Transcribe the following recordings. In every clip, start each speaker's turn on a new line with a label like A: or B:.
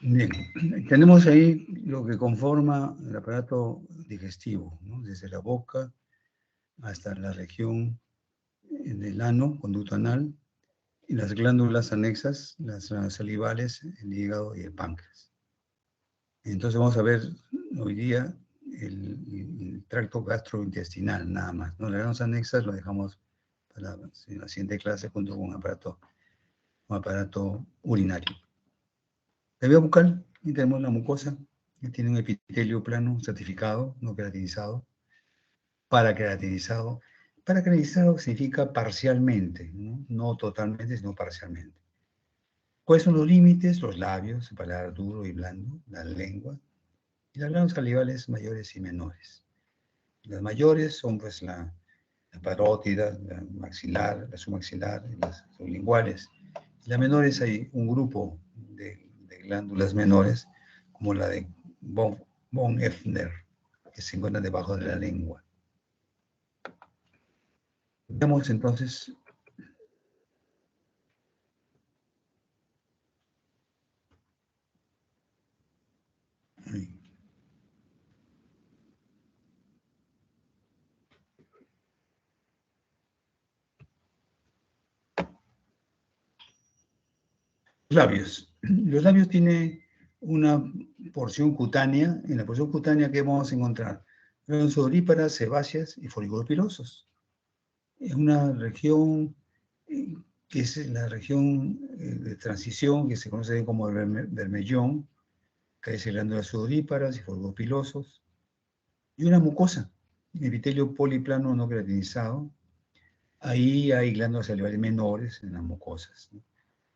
A: Bien, tenemos ahí lo que conforma el aparato digestivo, ¿no? Desde la boca hasta la región del ano, conducto anal, y las glándulas anexas, las salivales, el hígado y el páncreas. Entonces vamos a ver hoy día el tracto gastrointestinal, nada más, ¿no? Las glándulas anexas lo dejamos para la siguiente clase junto con un aparato urinario. La vía bucal, y tenemos la mucosa, que tiene un epitelio plano certificado, no queratinizado, paraqueratinizado. Paraqueratinizado significa parcialmente, ¿no? No totalmente, sino parcialmente. ¿Cuáles son los límites? Los labios, el paladar duro y blando, la lengua, y las glándulas salivales mayores y menores. Las mayores son pues la parótida, la maxilar, la submaxilar, y las sublinguales. Las menores hay un grupo de glándulas menores, como la de von Effner, que se encuentra debajo de la lengua. Veamos entonces labios. Los labios tienen una porción cutánea. En la porción cutánea, ¿qué vamos a encontrar? Glándulas sudoríparas, sebáceas y folículos pilosos. Es una región que es la región de transición, que se conoce como el bermellón, que es glándulas sudoríparas y folículos pilosos, y una mucosa, epitelio poliplano no queratinizado. Ahí hay glándulas salivales menores en las mucosas, ¿no?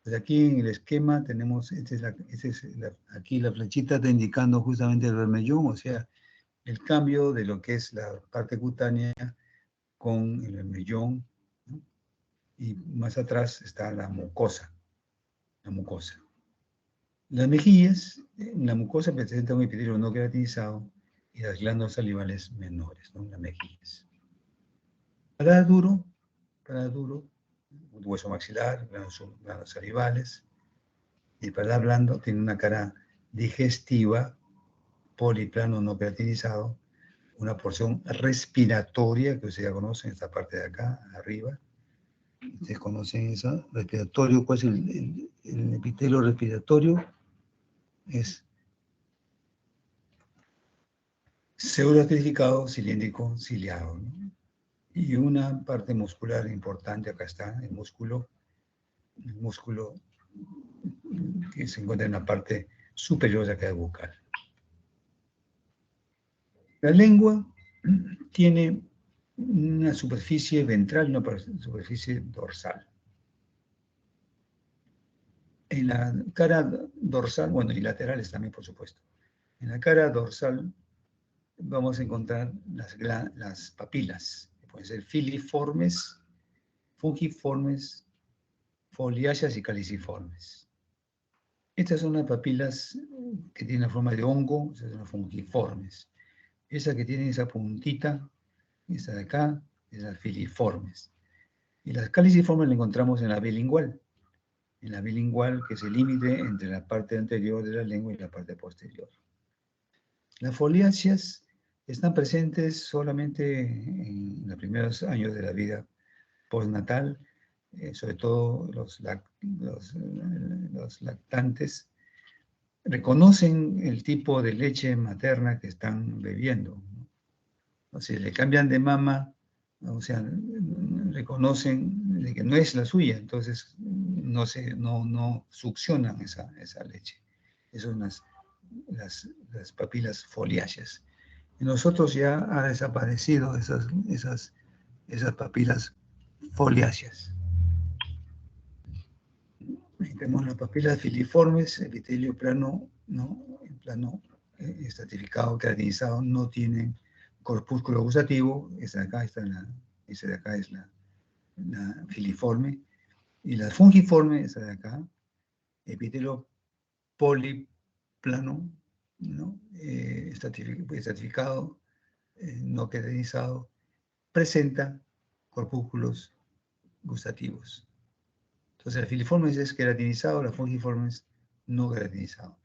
A: Pues aquí en el esquema tenemos, aquí la flechita está indicando justamente el bermellón, o sea, el cambio de lo que es la parte cutánea con el bermellón, ¿no? Y más atrás está la mucosa, la mucosa. Las mejillas, la mucosa presenta un epitelio no queratinizado y las glándulas salivales menores, ¿no? Las mejillas. Paladar duro, hueso maxilar, glándulas salivales. Y el paladar blando tiene una cara digestiva, poliplano no queratinizado, una porción respiratoria, que ustedes ya conocen, esta parte de acá, arriba. Ustedes conocen esa, respiratorio. ¿Cuál es el epitelio respiratorio? Es pseudoestratificado, cilíndrico, ciliado, ¿no? Y una parte muscular importante, acá está, el músculo que se encuentra en la parte superior de acá del bucal. La lengua tiene una superficie ventral y una superficie dorsal. En la cara dorsal, bueno, y laterales también, por supuesto. En la cara dorsal vamos a encontrar las papilas, que pueden ser filiformes, fungiformes, foliáceas y caliciformes. Estas son las papilas que tienen la forma de hongo, esas son las fungiformes. Esa que tiene esa puntita, esa de acá, es las filiformes. Y las caliciformes las encontramos en la bilingual, que es el límite entre la parte anterior de la lengua y la parte posterior. Las foliáceas están presentes solamente en los primeros años de la vida postnatal, sobre todo los lactantes reconocen el tipo de leche materna que están bebiendo, ¿no? O sea, le cambian de mama, o sea, reconocen de que no es la suya, entonces no succionan esa leche. Esas son las papilas foliáceas. En nosotros ya ha desaparecido esas papilas foliáceas. Tenemos las papilas filiformes, epitelio plano, ¿no? En plano estratificado, queratinizado, no tienen corpúsculo gustativo. Esa de acá, esa de acá es la filiforme. Y la fungiforme, esa de acá, epitelio poliplano, ¿no? Estratificado, no queratinizado, presenta corpúsculos gustativos. Entonces, la filiformes es queratinizado, la fungiformes no queratinizado.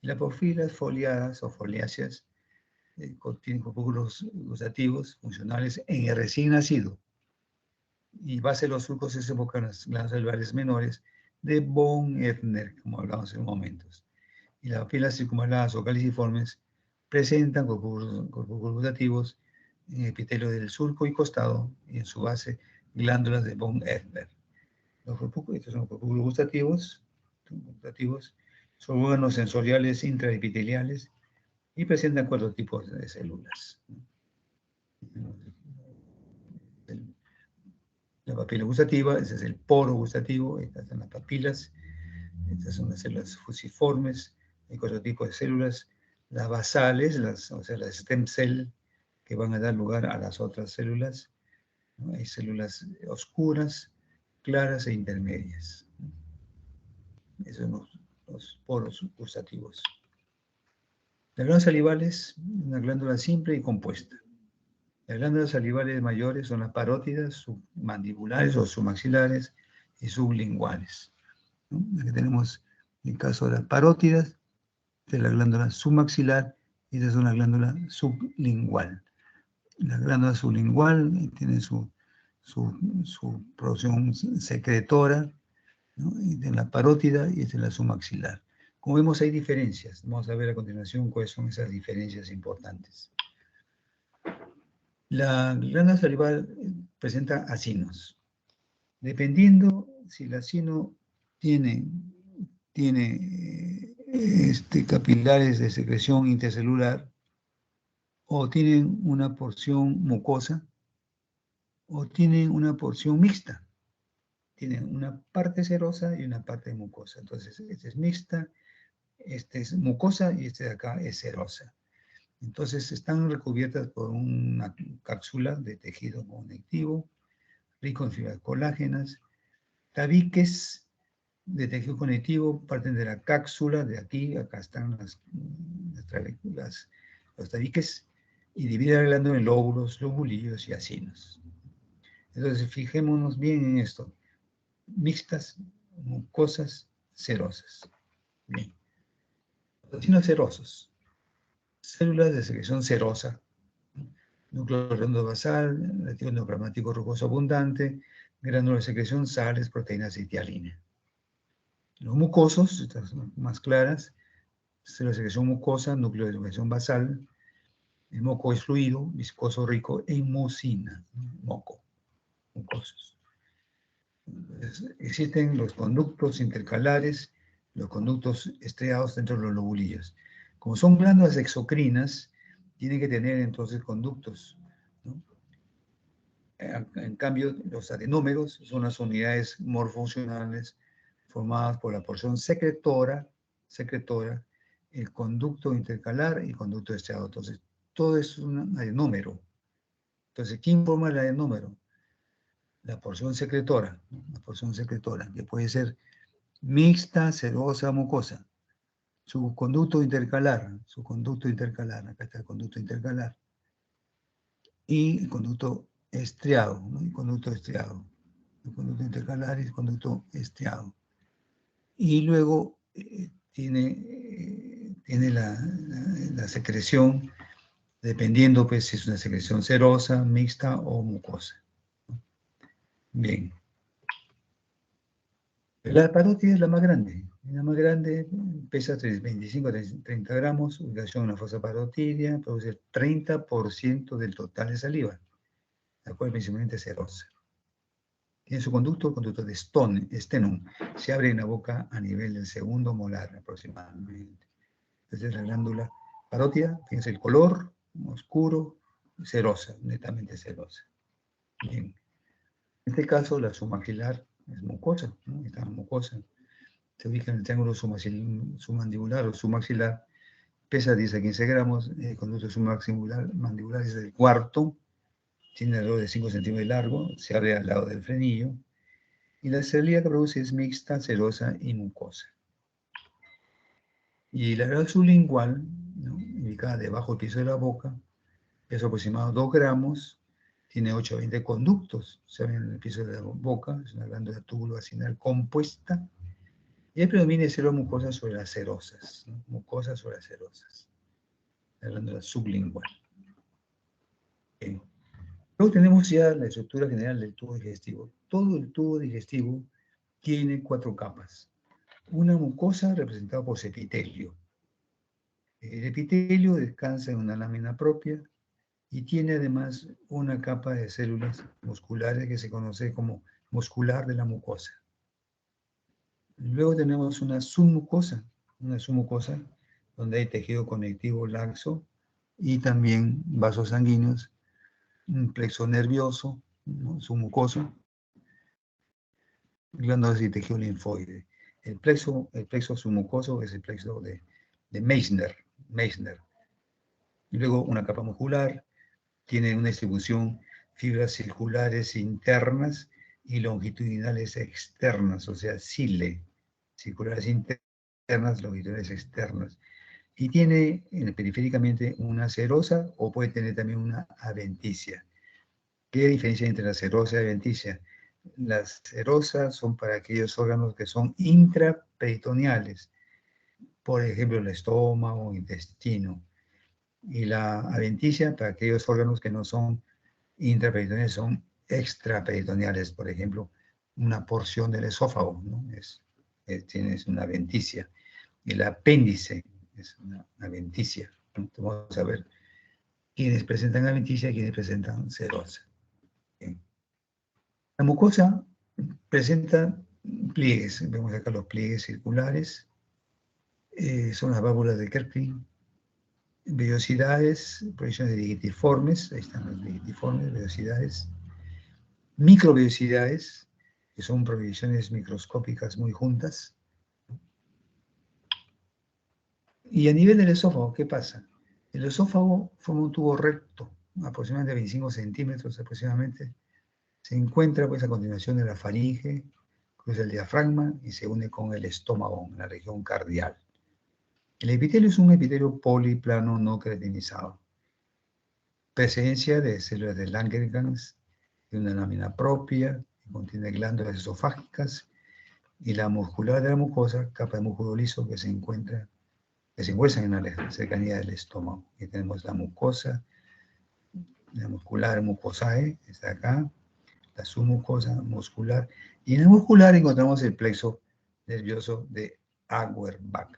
A: Y las porfiras foliadas o foliáceas contienen corpúsculos gustativos funcionales en el recién nacido. Y base de los surcos se desembocan las glándulas salivales menores de von Ebner, como hablamos en momentos. Y las papilas circunvaladas o caliciformes presentan corpúsculos gustativos en el epitelio del surco y costado, y en su base glándulas de von Ebner. Estos son corpúsculos gustativos, son órganos sensoriales intraepiteliales y presentan 4 tipos de células. La papila gustativa, ese es el poro gustativo, estas son las papilas, estas son las células fusiformes, hay 4 tipos de células, las basales, o sea, las stem cell, que van a dar lugar a las otras células, ¿no? Hay células oscuras, claras e intermedias. Esos son los poros gustativos. La glándula salival es una glándula simple y compuesta. Las glándulas salivales mayores son las parótidas, submandibulares o submaxilares y sublinguales, ¿no? Aquí tenemos el caso de las parótidas, de la glándula submaxilar, y esta es una glándula sublingual. La glándula sublingual tiene su producción secretora, ¿no? Y de la parótida y de la submaxilar. Como vemos, hay diferencias. Vamos a ver a continuación cuáles son esas diferencias importantes. La glándula salival presenta acinos. Dependiendo si el acino tiene capilares de secreción intercelular o tienen una porción mucosa o tienen una porción mixta. Tienen una parte serosa y una parte mucosa. Entonces, esta es mixta, esta es mucosa y esta de acá es serosa. Entonces, están recubiertas por una cápsula de tejido conectivo, rico en fibras colágenas, tabiques de tejido conectivo, parten de la cápsula, de aquí, acá están los tabiques, y dividen la glándula en lóbulos, lobulillos y acinos. Entonces, fijémonos bien en esto. Mixtas, mucosas, serosas. Bien. Los acinos serosos. Células de secreción serosa, núcleo redondo basal, latido neoplasmático rugoso abundante, gránulos de secreción, sales, proteínas y tialina. Los mucosos, estas son más claras, células de secreción mucosa, núcleo de secreción basal, el moco es fluido, viscoso, rico en mucina, moco, mucosos. Entonces, existen los conductos intercalares, los conductos estriados dentro de los lobulillos. Como son glándulas exocrinas, tienen que tener entonces conductos, ¿no? En cambio, los adenómeros son las unidades morfofuncionales formadas por la porción secretora, el conducto intercalar y el conducto estriado. Entonces, todo es un adenómero. Entonces, ¿quién forma el adenómero? La porción secretora, ¿no? La porción secretora, que puede ser mixta, serosa, mucosa. Su conducto intercalar, acá está el conducto intercalar. Y el conducto estriado, ¿no? El conducto estriado. El conducto intercalar y el conducto estriado. Y luego tiene la secreción, dependiendo pues si es una secreción serosa, mixta o mucosa. Bien. La parótida es la más grande. La más grande pesa 25 a 30 gramos, ubicación en la fosa parotidia, produce el 30% del total de saliva, la cual principalmente es serosa. Tiene su conducto de Stenum, se abre en la boca a nivel del segundo molar aproximadamente. Entonces es la glándula parótida, fíjense el color, oscuro, serosa, netamente serosa. Bien. En este caso la submaxilar es mucosa, ¿no? Está mucosa. Se ubica en el triángulo submandibular o submaxilar, pesa 10 a 15 gramos, el conducto submandibular es el cuarto, tiene alrededor de 5 centímetros de largo, se abre al lado del frenillo, y la salida que produce es mixta, serosa y mucosa. Y la glándula sublingual, ¿no? Ubicada debajo del piso de la boca, peso aproximado 2 gramos, tiene 8 a 20 conductos, se abren en el piso de la boca, es una glándula tubuloacinal compuesta, Y ahí predomina el cero mucosa sobre las serosas, ¿no? Mucosas sobre las serosas, hablando de la sublingual. Bien. Luego tenemos ya la estructura general del tubo digestivo. Todo el tubo digestivo tiene 4 capas. Una mucosa representada por su epitelio. El epitelio descansa en una lámina propia y tiene además una capa de células musculares que se conoce como muscular de la mucosa. Luego tenemos una submucosa donde hay tejido conectivo laxo y también vasos sanguíneos, un plexo nervioso, ¿no? Submucoso, glándulas y tejido linfoide. El plexo submucoso es el plexo de Meissner. Y luego una capa muscular, tiene una distribución fibras circulares internas y longitudinales externas, o sea, cile, circulares internas, longitudinales externas. Y tiene periféricamente una serosa o puede tener también una adventicia. ¿Qué diferencia entre la serosa y la adventicia? Las serosas son para aquellos órganos que son intraperitoneales, por ejemplo, el estómago, intestino. Y la adventicia para aquellos órganos que no son intraperitoneales, son extraperitoneales, por ejemplo, una porción del esófago, ¿no? Tienes una adventicia. El apéndice es una adventicia. Entonces vamos a ver quiénes presentan adventicia y quiénes presentan serosa. Bien. La mucosa presenta pliegues. Vemos acá los pliegues circulares. Son las válvulas de Kerpin. Vellosidades, proyecciones de digitiformes. Ahí están los digitiformes, vellosidades. Microvellosidades, que son proyecciones microscópicas muy juntas. Y a nivel del esófago, ¿qué pasa? El esófago forma un tubo recto, aproximadamente 25 centímetros aproximadamente. Se encuentra pues a continuación de la faringe, cruza el diafragma y se une con el estómago, en la región cardial. El epitelio es un epitelio poliplano no creatinizado. Presencia de células de Langerhans, de una lámina propia, que contiene glándulas esofágicas, y la muscular de la mucosa, capa de músculo liso que se encuentran en la cercanía del estómago. Y tenemos la mucosa, la muscular mucosae, está acá, la submucosa muscular, y en la muscular encontramos el plexo nervioso de Auerbach.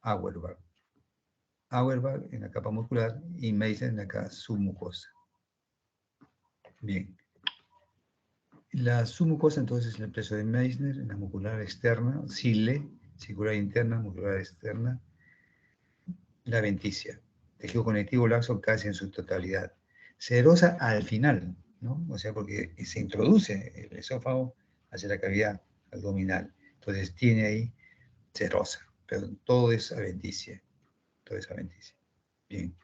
A: Auerbach en la capa muscular y Meissner en la capa submucosa. Bien. La submucosa entonces es el plexo de Meissner, en la muscular externa, cile, circular interna, muscular externa, la adventicia, tejido conectivo laxo casi en su totalidad. Serosa al final, ¿no? O sea, porque se introduce el esófago hacia la cavidad abdominal. Entonces tiene ahí serosa, pero todo es adventicia. Todo es adventicia. Bien.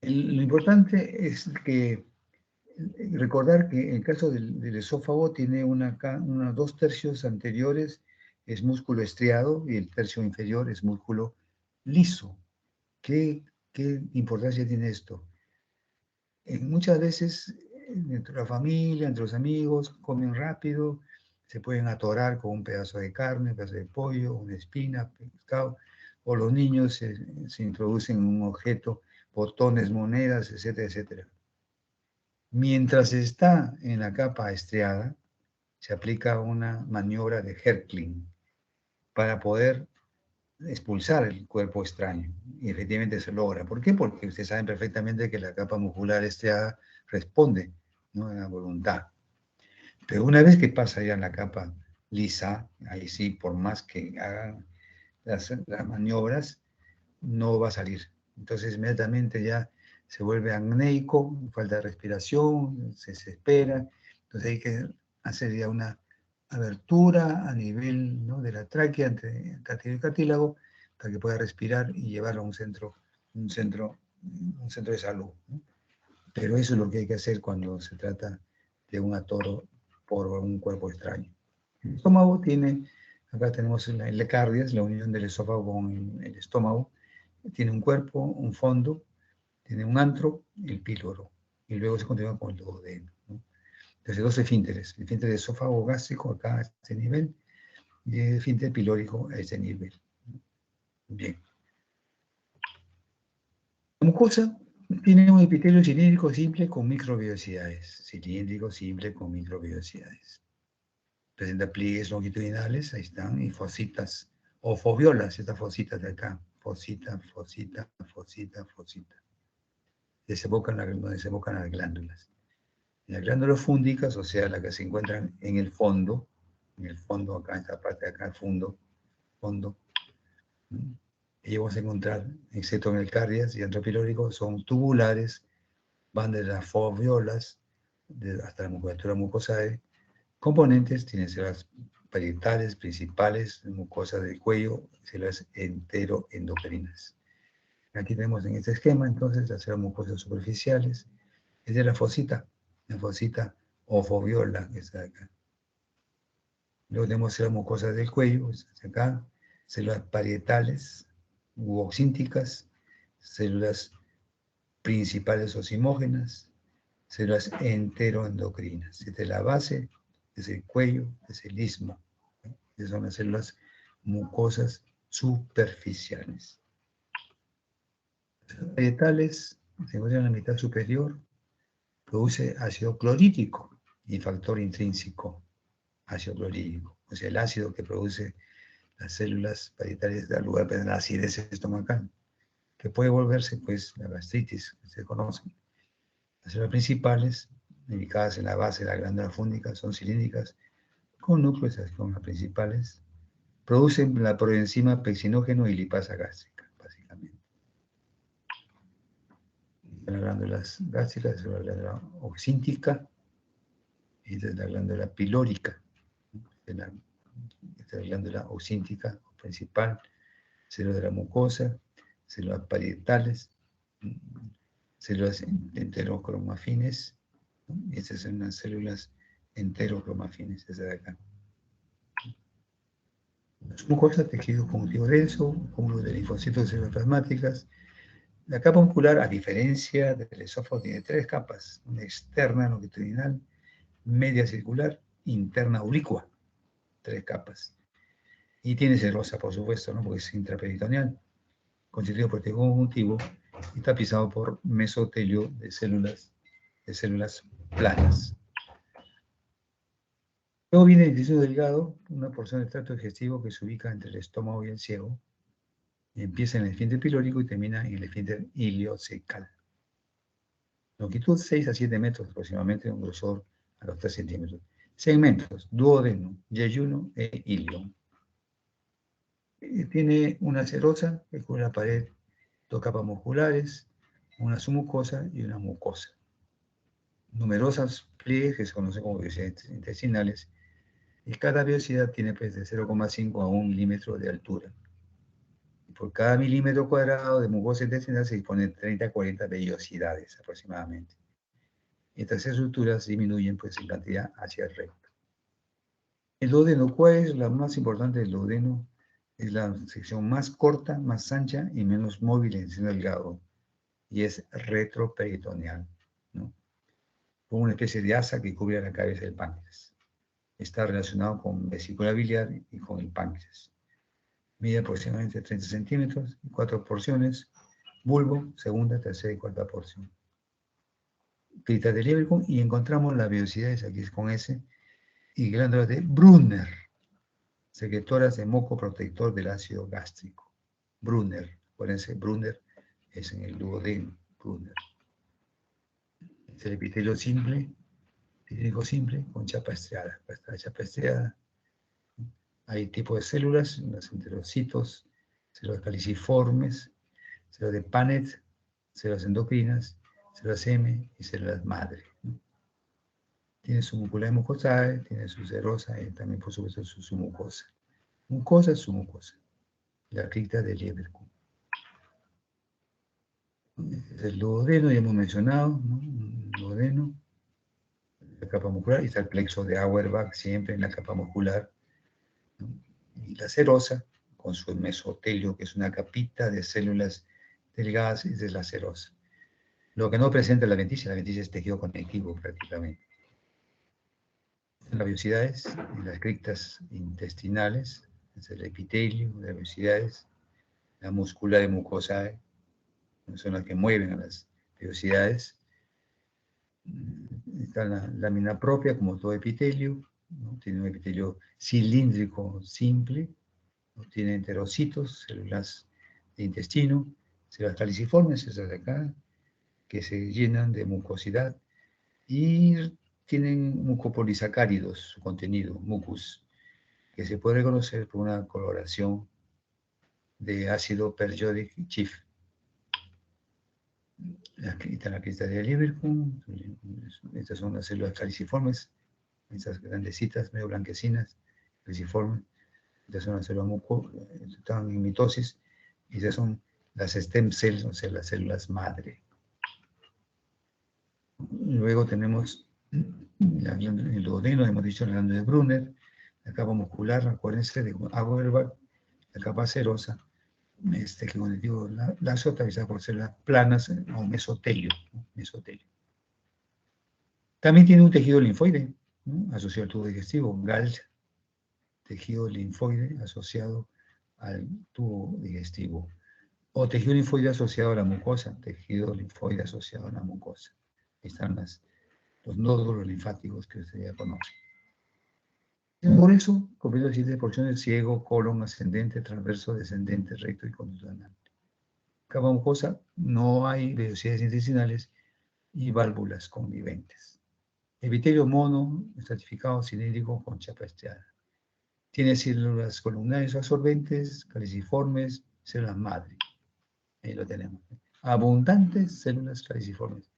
A: Lo importante es que recordar que en el caso del esófago tiene unos 2/3 anteriores es músculo estriado y el tercio inferior es músculo liso. ¿Qué importancia tiene esto? Muchas veces, entre la familia, entre los amigos, comen rápido, se pueden atorar con un pedazo de carne, un pedazo de pollo, una espina, pescado, o los niños se introducen en un objeto, botones, monedas, etcétera, etcétera. Mientras está en la capa estriada, se aplica una maniobra de Hertling para poder expulsar el cuerpo extraño. Y efectivamente se logra. ¿Por qué? Porque ustedes saben perfectamente que la capa muscular estriada responde, ¿no?, a la voluntad. Pero una vez que pasa ya la capa lisa, ahí sí, por más que hagan las maniobras, no va a salir. Entonces inmediatamente ya se vuelve apneico, falta de respiración, se desespera. Entonces hay que hacer ya una abertura a nivel, ¿no?, de la tráquea entre cartílago y cartílago para que pueda respirar y llevarlo a un centro de salud, ¿no? Pero eso es lo que hay que hacer cuando se trata de un atoro por un cuerpo extraño. El estómago tiene, acá tenemos el cardias, la unión del esófago con el estómago, tiene un cuerpo, un fondo, tiene un antro y el píloro, y luego se continúa con el duodeno, ¿no? Entonces, 2 esfínteres, el esfínter de esófago gástrico acá a este nivel, y el esfínter pilórico a este nivel. Bien. La mucosa tiene un epitelio cilíndrico simple con microvellosidades. Cilíndrico simple con microvellosidades. Presenta pliegues longitudinales, ahí están, y fositas, o foviolas, estas fositas de acá. Fosita, fosita, fosita, fosita. Donde desembocan las glándulas. En las glándulas fúndicas, o sea, las que se encuentran en el fondo acá, en esta parte de acá, fondo, y vamos a encontrar, excepto en el cardias y antropilórico, son tubulares, van de las foviolas hasta la musculatura mucosae. Componentes tienen células parietales, principales, mucosas del cuello, células enteroendocrinas. Aquí tenemos en este esquema, entonces, las células mucosas superficiales. Es de la fosita o foviola, que está acá. Luego tenemos células mucosas del cuello, está acá, células parietales u oxínticas, células principales o simógenas, células enteroendocrinas. Esta es la base, es el cuello, es el istmo. Esas son las células mucosas superficiales. Las parietales se encuentran en la mitad superior, produce ácido clorhídrico y factor intrínseco, ácido clorhídrico. O sea, el ácido que produce las células parietales da lugar a la acidez estomacal, que puede volverse, pues, la gastritis, que se conoce. Las células principales, ubicadas en la base de la glándula fúngica, son cilíndricas, con núcleos, esas son las principales. Producen la proenzima pexinógeno y lipasa gástrica, básicamente. Las glándulas gástricas es la glándula oxíntica, y esta es la glándula pilórica. Esta es la glándula oxíntica principal, células de la mucosa, células parietales, células enterocromafines. Estas son las células enterocromafines, esa de acá. Las mucosas, tejido conjuntivo denso, cúmulo de linfocitos y células plasmáticas. La capa muscular, a diferencia del esófago, tiene tres capas: una externa longitudinal, media circular, interna oblicua. Tres capas. Y tiene serosa, por supuesto, ¿no? Porque es intraperitoneal, constituido por tejido conjuntivo y tapizado por mesotelio de células planas. Luego viene el intestino delgado, una porción del tracto digestivo que se ubica entre el estómago y el ciego. Empieza en el esfínter pilórico y termina en el esfínter iliocecal. Longitud 6 a 7 metros aproximadamente, un grosor a los 3 centímetros. Segmentos: duodeno, yeyuno e ilio. Tiene una serosa que cubre la pared, dos capas musculares, una submucosa y una mucosa. Numerosas pliegues que se conocen como vellosidades intestinales, y cada vellosidad tiene pues, de 0,5 a 1 milímetro de altura. Y por cada milímetro cuadrado de mucosa intestinal se dispone de 30 a 40 vellosidades aproximadamente. Estas estructuras disminuyen pues, en cantidad hacia el recto. El duodeno, ¿cuál es la más importante del duodeno? Es la sección más corta, más ancha y menos móvil en el seno delgado, y es retroperitoneal, ¿no? Como una especie de asa que cubre la cabeza del páncreas. Está relacionado con vesícula biliar y con el páncreas. Mide aproximadamente 30 centímetros y 4 porciones: bulbo, segunda, tercera y cuarta porción. Crista de Lieberkühn, y encontramos las vellosidades, aquí es con S, y glándulas de Brunner, secretoras de moco protector del ácido gástrico. Brunner, acuérdense, Brunner es en el duodeno, Brunner. Es el epitelio simple, cilíndrico simple, con chapa estriada. Esta chapa estriada. Hay tipos de células, los enterocitos, células caliciformes, células de Paneth, células endocrinas, células M y células madre, ¿no? Tiene su mucula mucosae, tiene su serosa y también, por supuesto, su submucosa. Mucosa, submucosa. La cripta de Lieberkühn. El duodeno, ya hemos mencionado, ¿no? El duodeno, la capa muscular, y está el plexo de Auerbach siempre en la capa muscular, ¿no? Y la serosa, con su mesotelio, que es una capita de células delgadas, y de la serosa. Lo que no presenta la adventicia es tejido conectivo prácticamente. las vellosidades y las criptas intestinales, es el epitelio, las vellosidades, la muscula de mucosae, son las que mueven a las vellosidades. Está la lámina propia, como todo epitelio, ¿no? Tiene un epitelio cilíndrico simple, ¿no? Tiene enterocitos, células de intestino, células caliciformes, esas de acá, que se llenan de mucosidad y tienen mucopolisacáridos, su contenido, mucus, que se puede reconocer por una coloración de ácido perjodic Chief. Aquí está la crista de Lieberkühn, estas son las células caliciformes, estas grandecitas, medio blanquecinas, caliciformes, estas son las células están en mitosis, y estas son las stem cells, o sea, las células madre. Luego tenemos el duodeno, hemos dicho la glándula de Brunner, la capa muscular, acuérdense de Auerbach, la capa serosa, que como les digo, la azota avisada por células planas o mesotelio, ¿no? Mesotelio. También tiene un tejido linfoide, ¿no? Asociado al tubo digestivo, GALT, tejido linfoide asociado al tubo digestivo. O tejido linfoide asociado a la mucosa, tejido linfoide asociado a la mucosa. Ahí están los nódulos linfáticos que usted ya conoce. Por eso, completo las siguientes porciones: ciego, colon, ascendente, transverso, descendente, recto y conducto anal. Capa mucosa, no hay vellosidades intestinales y válvulas conviventes. Epitelio mono, estratificado, cilíndrico, con chapa estriada. Tiene células columnares o absorbentes, caliciformes, células madre. Ahí lo tenemos. Abundantes células caliciformes.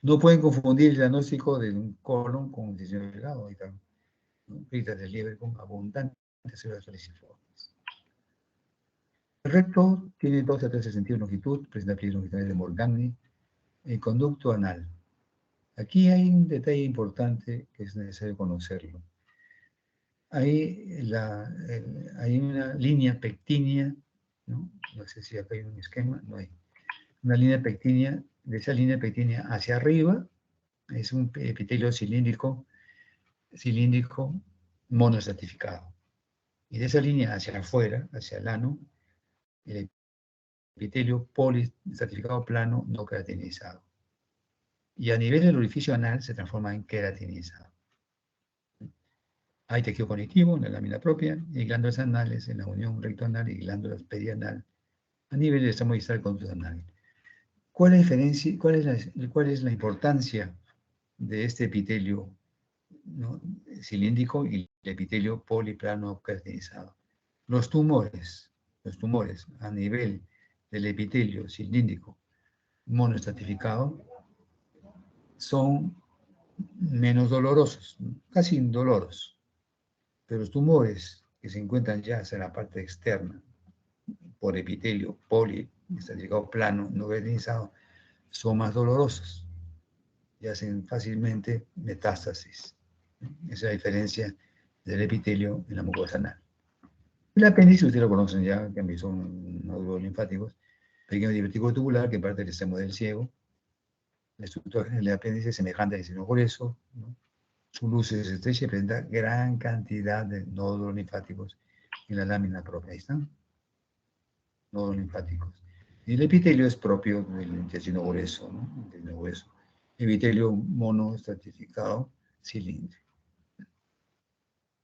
A: No pueden confundir el diagnóstico de un colon con un intestino delgado. Ahí están, ¿no? Criptas de Lieberkühn con abundantes células caliciformes. El recto tiene 12 a 13 centímetros de longitud, presenta pliegues longitudinales de Morgagni. El conducto anal. Aquí hay un detalle importante que es necesario conocerlo. Hay una línea pectínea, ¿no? No sé si acá hay un esquema, no hay. Una línea pectínea, de esa línea pectínea hacia arriba, es un epitelio cilíndrico monoestratificado. Y de esa línea hacia afuera, hacia el ano, el epitelio poliestratificado plano no queratinizado. Y a nivel del orificio anal se transforma en queratinizado. Hay tejido conectivo en la lámina propia y glándulas anales en la unión rectoanal y glándulas perianal a nivel del extremo distal conducto anal. ¿Cuál es la diferencia? ¿Cuál es la importancia de este epitelio, ¿no?, cilíndrico y el epitelio poliplano queratinizado? Los tumores a nivel del epitelio cilíndrico monoestratificado son menos dolorosos, casi indoloros. Pero los tumores que se encuentran ya hacia la parte externa, por epitelio poliestratificado plano no queratinizado, son más dolorosos y hacen fácilmente metástasis. Esa es la diferencia del epitelio en la mucosa anal. El apéndice, ustedes lo conocen ya, que son nódulos linfáticos, pequeño divertículo tubular que parte del extremo del ciego. La estructura del apéndice es semejante al intestino grueso, ¿no? Su luz es estrecha y presenta gran cantidad de nódulos linfáticos en la lámina propia. Ahí están, nódulos linfáticos. Y el epitelio es propio del intestino grueso, ¿no? Intestino grueso. Epitelio monoestratificado cilíndrico.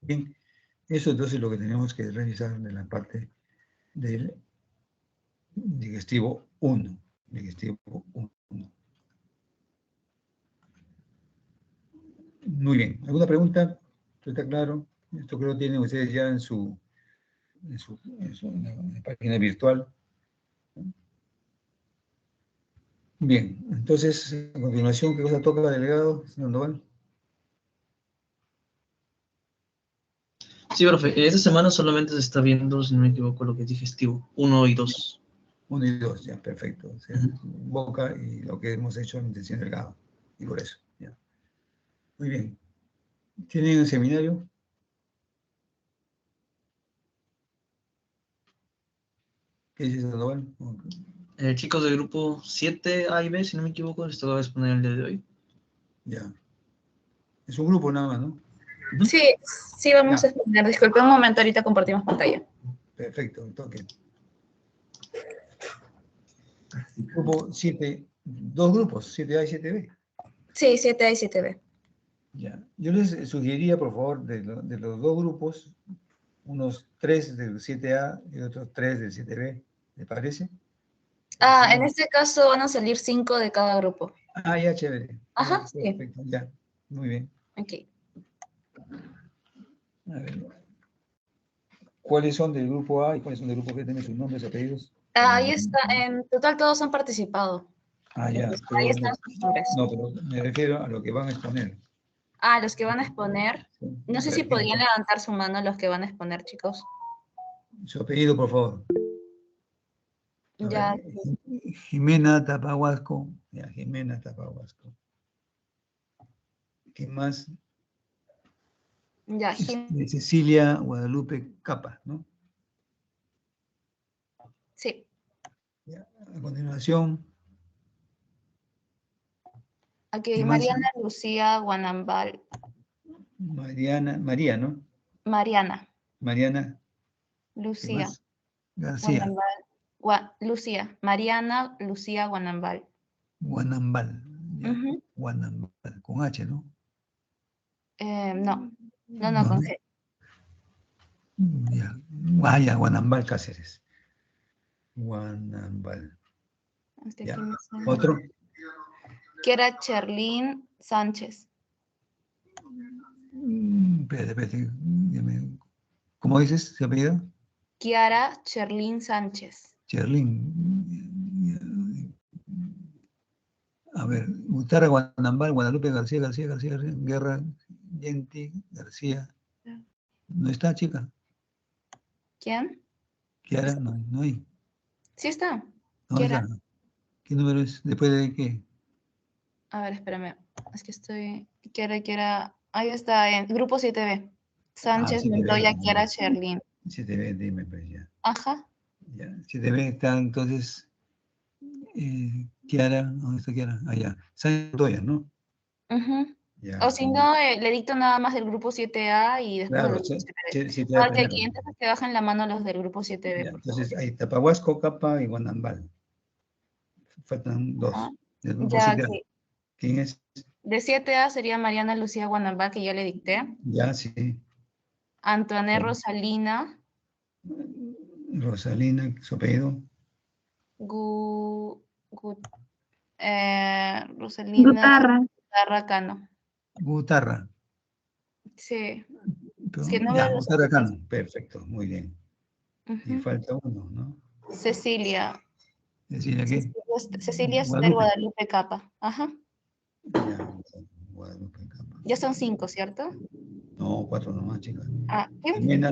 A: Bien, eso entonces es lo que tenemos que revisar en la parte del digestivo 1. Digestivo 1. Muy bien. ¿Alguna pregunta? ¿Está claro? Esto creo que tienen ustedes ya en la página virtual. Bien, entonces, a continuación, ¿qué cosa toca, delegado, señor Noval?
B: Sí, profe, esta semana solamente se está viendo, si no me equivoco, lo que es digestivo, 1 y 2.
A: 1 y 2, ya, perfecto. O sea, boca y lo que hemos hecho en intención delgado. Y por eso, ya. Muy bien. ¿Tienen un seminario? ¿Qué dice señor Noval?
B: Chicos del grupo 7A y B, si no me equivoco, les toca exponer el día de hoy.
A: Ya. Es un grupo nada más, ¿no?
C: Sí, sí vamos
A: Ya.
C: a exponer. Disculpe un momento, ahorita compartimos pantalla.
A: Perfecto, toque. Grupo 7, dos grupos, 7A y 7B.
C: Sí, 7A y 7B.
A: Ya. Yo les sugeriría, por favor, de los dos grupos, unos 3 del 7A y otros 3 del 7B. ¿Le parece?
C: Ah, en este caso van a salir 5 de cada grupo.
A: Ah, ya, chévere.
C: Ajá,
A: Ya,
C: sí.
A: perfecto, ya. Muy bien.
C: Ok.
A: A ver. ¿Cuáles son del grupo A y cuáles son del grupo B? ¿Tienen sus nombres, apellidos?
C: Ahí está, en total todos han participado.
A: Ah, ya.
C: Ahí
A: Pero
C: están sus nombres.
A: no, pero me refiero a lo que van a exponer.
C: Ah, los que van a exponer.
A: Sí.
C: No sé
A: A
C: si
A: ver, ¿quiénes
C: podían
A: son?
C: levantar su mano los que van a exponer, chicos.
A: Su apellido, por favor. A
C: Ya,
A: ver, Jimena Tapahuasco. Ya, Jimena Tapahuasco. ¿Qué más?
C: ya,
A: Cecilia Guadalupe Capa, ¿no?
C: sí.
A: Ya. A continuación,
C: Aquí,
A: ¿qué más?
C: Mariana Lucía Guanambal.
A: María, ¿no?
C: Mariana
A: Mariana, ¿qué
C: Lucía
A: más? García,
C: Guanambal. Lucía. Mariana Lucía Guanambal.
A: Guanambal. Ya.
C: Ujú.
A: Guanambal, con H, ¿no?
C: No, no,
A: No,
C: con
A: no.
C: G.
A: Ya. Ah, ya, Guanambal Cáceres. Guanambal.
C: Hasta
A: Ya.
C: aquí me sale.
A: Otro.
C: Kiara Cherlin Sánchez.
A: Espérate. ¿Cómo dices su apellido?
C: Kiara Cherlin Sánchez.
A: Cherlin. A ver, Gutara Guanambal, Guadalupe García, Guerra, Yenti, García. ¿No está, chica?
C: ¿Quién?
A: Kiara, no hay.
C: Sí está.
A: ¿Dónde
C: Kiara.
A: está? ¿Qué número es? ¿Después de qué?
C: A ver, espérame. Es que estoy. Kiara. Ahí está, en grupo 7B.
A: Ah,
C: Sánchez,
A: sí te ve.
C: Montoya, Kiara Cherlin.
A: Sí te ve, dime, pues ya.
C: Ajá.
A: Ya. Si te ve, está entonces Kiara, ¿dónde está Kiara? Allá. Santoya, ¿no?
C: Ujú.
A: Ya.
C: O si no, le dicto nada más del grupo 7A y después
A: Claro,
C: del grupo 7B.
A: sí te
C: No,
A: da
C: el que
A: primero.
C: aquí entonces que bajen la mano los del grupo 7B,
A: Ya.
C: por favor.
A: Entonces, hay Tapahuasco, Capa y Guanambal. Faltan
C: Ajá.
A: dos. Del grupo
C: Ya
A: 7A.
C: aquí.
A: ¿Quién es?
C: De 7A sería Mariana Lucía Guanambal, que ya le dicté.
A: Ya, sí.
C: Antoine
A: Bueno.
C: Rosalina.
A: Rosalina, su apellido.
C: Rosalina Gutarra Cano.
A: Gutarra.
C: Sí.
A: Pero,
C: Es que no
A: ya,
C: veo los
A: Gutarra
C: apellidos.
A: Cano. Perfecto, muy bien. Y
C: Ujú.
A: falta uno, ¿no?
C: Cecilia.
A: Decir aquí.
C: Cecilia Esther
A: Guadalupe.
C: Guadalupe Capa. Ajá.
A: Ya, Guadalupe Capa.
C: Ya son 5, ¿cierto?
A: No, 4 nomás, chicas.
C: Ah, ¿quién?
A: Jimena